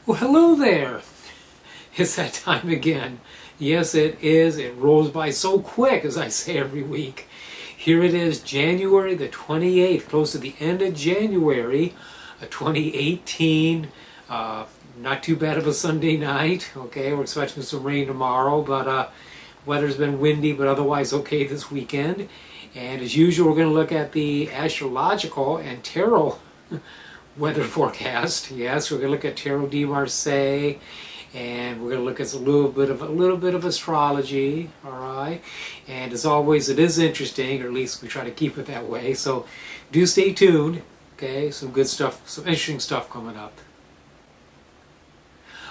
Well, hello there. It's that time again. Yes, it is. It rolls by so quick, as I say every week. Here it is, January the 28th, close to the end of January, 2018. Not too bad of a Sunday night. Okay, we're expecting some rain tomorrow, but weather's been windy, but otherwise okay this weekend. And as usual, we're going to look at the astrological and tarot weather forecast. Yes, we're going to look at Tarot de Marseille, and we're going to look at a little bit of astrology. All right, and as always, it is interesting, or at least we try to keep it that way. So, do stay tuned. Okay, some good stuff, some interesting stuff coming up.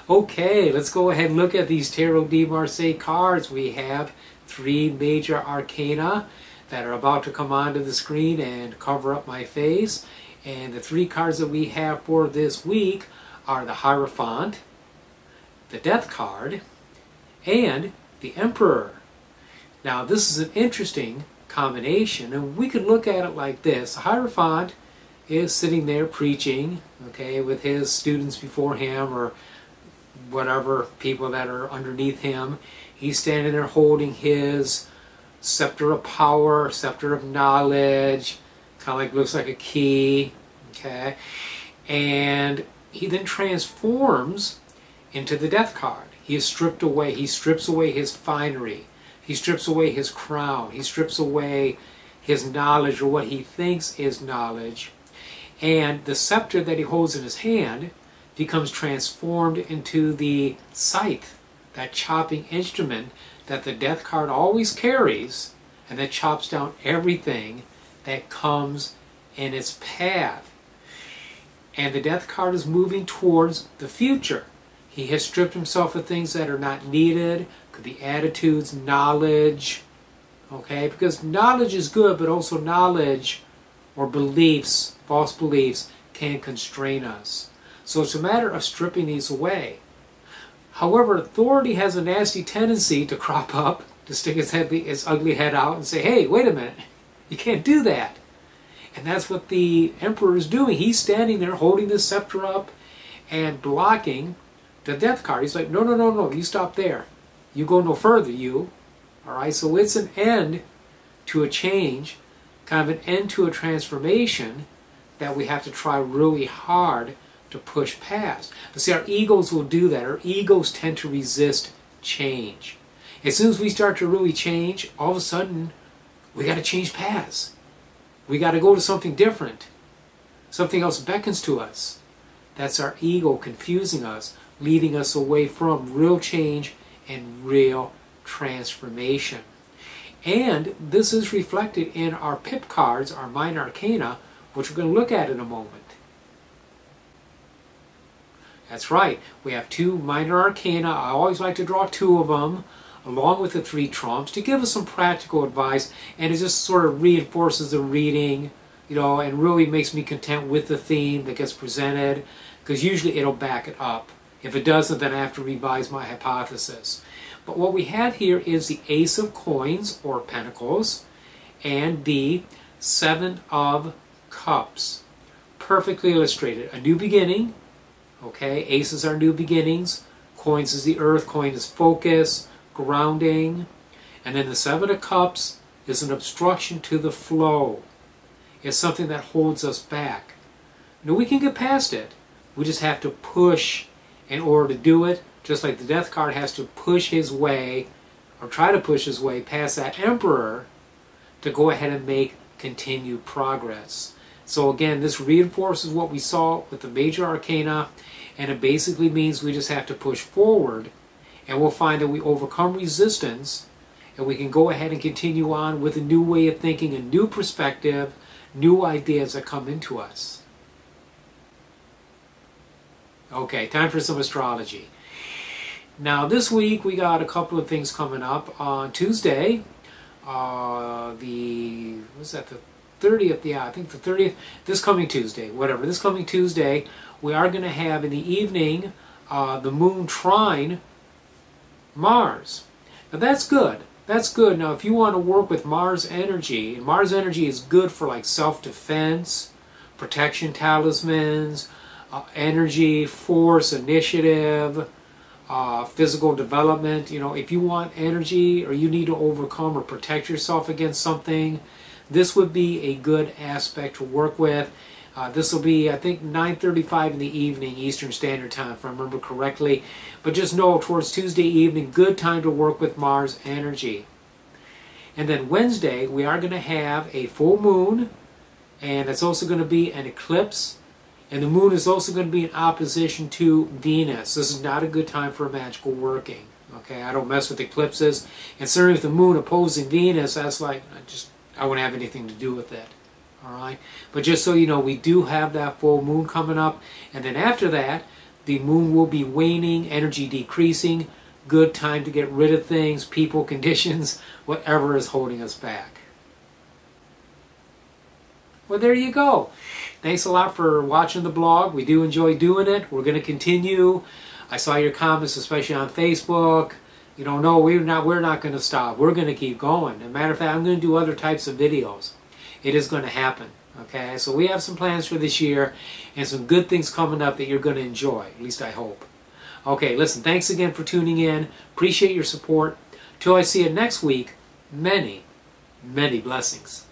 Okay, let's go ahead and look at these Tarot de Marseille cards. We have three major arcana that are about to come onto the screen and cover up my face. And the three cards that we have for this week are the Hierophant, the Death card, and the Emperor. Now this is an interesting combination, and we could look at it like this. The Hierophant is sitting there preaching, okay, with his students before him, or whatever people that are underneath him. He's standing there holding his scepter of power, scepter of knowledge, kind of like looks like a key, okay? And he then transforms into the Death card. He is stripped away. He strips away his finery. He strips away his crown. He strips away his knowledge, or what he thinks is knowledge. And the scepter that he holds in his hand becomes transformed into the scythe, that chopping instrument that the Death card always carries, and that chops down everything that comes in its path. And the Death card is moving towards the future. He has stripped himself of things that are not needed. Could be attitudes, knowledge, okay? Because knowledge is good, but also knowledge or beliefs, false beliefs, can constrain us. So it's a matter of stripping these away. However, authority has a nasty tendency to crop up, to stick its ugly head out and say, hey, wait a minute, you can't do that. And that's what the Emperor is doing. He's standing there holding the scepter up and blocking the Death card. He's like, no, no, no, no, you stop there. You go no further, you. All right, so it's an end to a change, kind of an end to a transformation that we have to try really hard to push past. But see, our egos will do that. Our egos tend to resist change. As soon as we start to really change, all of a sudden, we got to change paths. We got to go to something different. Something else beckons to us. That's our ego confusing us, leading us away from real change and real transformation. And this is reflected in our pip cards, our minor arcana, which we're going to look at in a moment. That's right, we have two minor arcana. I always like to draw two of them, along with the three trumps, to give us some practical advice, and it just sort of reinforces the reading, you know, and really makes me content with the theme that gets presented, because usually it'll back it up. If it doesn't, then I have to revise my hypothesis. But what we have here is the Ace of Coins, or Pentacles, and the Seven of Cups. Perfectly illustrated. A new beginning. Okay, aces are new beginnings. Coins is the earth. Coin is focus, grounding. And then the Seven of Cups is an obstruction to the flow. It's something that holds us back. Now we can get past it. We just have to push in order to do it. Just like the Death card has to push his way, or try to push his way past that Emperor to go ahead and make continued progress. So again, this reinforces what we saw with the major arcana, and it basically means we just have to push forward, and we'll find that we overcome resistance, and we can go ahead and continue on with a new way of thinking, a new perspective, new ideas that come into us. Okay, time for some astrology. Now this week we got a couple of things coming up. On Tuesday, the 30th, yeah, I think the 30th, this coming Tuesday, this coming Tuesday, we are going to have in the evening the moon trine Mars. Now that's good. That's good. Now if you want to work with Mars energy, and Mars energy is good for like self-defense, protection talismans, energy, force, initiative, physical development. You know, if you want energy or you need to overcome or protect yourself against something, this would be a good aspect to work with. This will be, I think, 9:35 in the evening Eastern Standard Time, if I remember correctly. But just know, towards Tuesday evening, good time to work with Mars energy. And then Wednesday, we are going to have a full moon, and it's also going to be an eclipse. And the moon is also going to be in opposition to Venus. This is not a good time for magical working. Okay, I don't mess with eclipses. And certainly with the moon opposing Venus, that's like, I wouldn't have anything to do with it. Alright, but just so you know, we do have that full moon coming up, and then after that, the moon will be waning, energy decreasing. Good time to get rid of things, people, conditions, whatever is holding us back. Well, there you go. Thanks a lot for watching the blog. We do enjoy doing it. We're going to continue. I saw your comments, especially on Facebook. You know, no, we're not going to stop. We're going to keep going. As a matter of fact, I'm going to do other types of videos. It is going to happen. Okay, so we have some plans for this year and some good things coming up that you're going to enjoy. At least I hope. Okay, listen, thanks again for tuning in. Appreciate your support. Till I see you next week, many, many blessings.